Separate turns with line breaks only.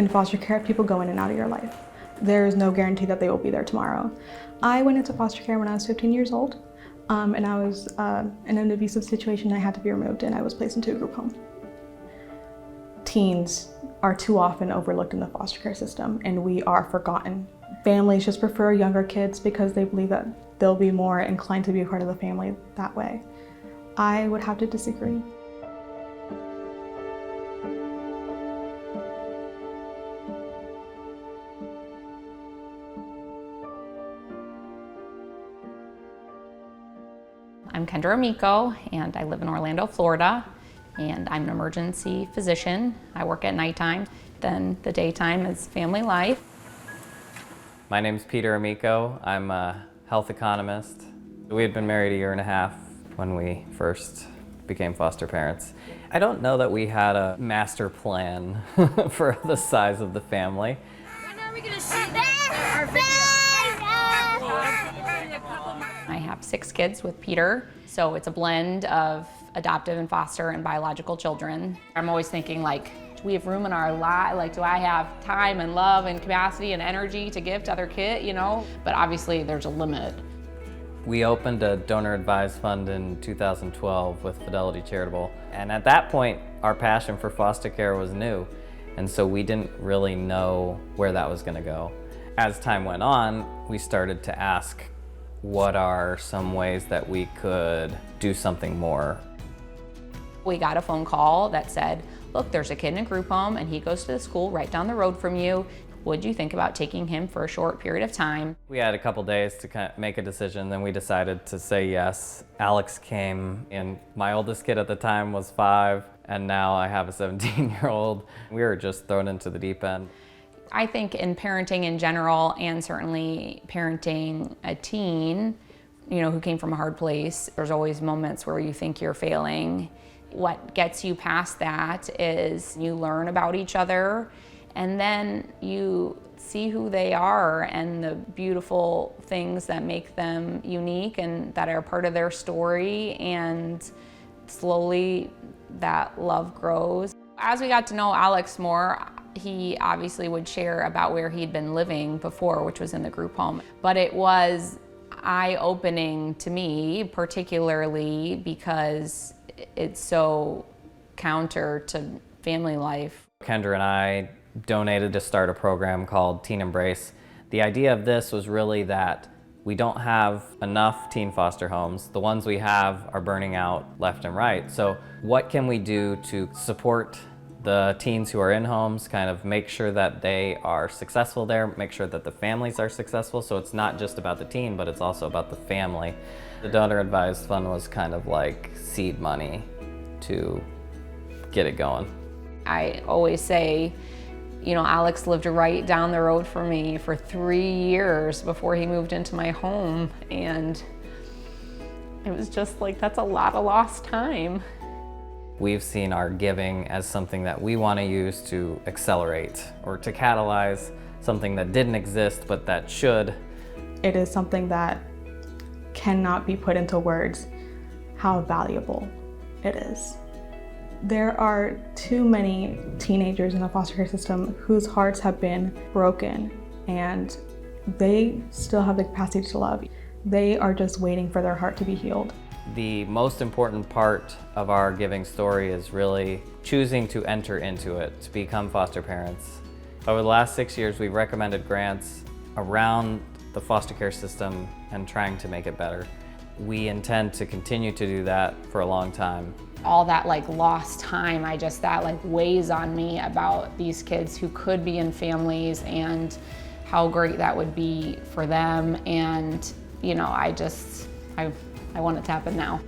In foster care, people go in and out of your life. There is no guarantee that they will be there tomorrow. I went into foster care when I was 15 years old, and I was in an abusive situation. I had to be removed, and I was placed into a group home. Teens are too often overlooked in the foster care system, and we are forgotten. Families just prefer younger kids because they believe that they'll be more inclined to be a part of the family that way. I would have to disagree.
I'm Kendra Amico, and I live in Orlando, Florida, and I'm an emergency physician. I work at nighttime, then the daytime is family life.
My name's Peter Amico. I'm a health economist. We had been married 1.5 years when we first became foster parents. I don't know that we had a master plan for the size of the family.
When are we gonna see our video?
I have 6 kids with Peter, so it's a blend of adoptive and foster and biological children. I'm always thinking, like, do we have room in our life? Like, do I have time and love and capacity and energy to give to other kids, you know? But obviously there's a limit.
We opened a donor advised fund in 2012 with Fidelity Charitable. And at that point, our passion for foster care was new. And so we didn't really know where that was gonna go. As time went on, we started to ask, what are some ways that we could do something more?
We got a phone call that said, look, there's a kid in a group home and he goes to the school right down the road from you. Would you think about taking him for a short period of time?
We had a couple days to kind of make a decision, then we decided to say yes. Alex came, and my oldest kid at the time was 5, and now I have a 17-year-old. We were just thrown into the deep end.
I think in parenting in general, and certainly parenting a teen, you know, who came from a hard place, there's always moments where you think you're failing. What gets you past that is you learn about each other, and then you see who they are and the beautiful things that make them unique and that are part of their story, and slowly that love grows. As we got to know Alex more, he obviously would share about where he'd been living before, which was in the group home. But it was eye-opening to me, particularly because it's so counter to family life.
Kendra and I donated to start a program called Teen Embrace. The idea of this was really that we don't have enough teen foster homes. The ones we have are burning out left and right. So what can we do to support the teens who are in homes, kind of make sure that they are successful there, make sure that the families are successful, so it's not just about the teen, but it's also about the family. The donor advised fund was kind of like seed money to get it going.
I always say, you know, Alex lived right down the road from me for 3 years before he moved into my home, and it was just like, that's a lot of lost time.
We've seen our giving as something that we want to use to accelerate or to catalyze something that didn't exist but that should.
It is something that cannot be put into words how valuable it is. There are too many teenagers in the foster care system whose hearts have been broken, and they still have the capacity to love. They are just waiting for their heart to be healed.
The most important part of our giving story is really choosing to enter into it, to become foster parents. Over the last 6 years, we've recommended grants around the foster care system and trying to make it better. We intend to continue to do that for a long time.
All that like lost time, that like weighs on me about these kids who could be in families and how great that would be for them. And, you know, I want it to happen now.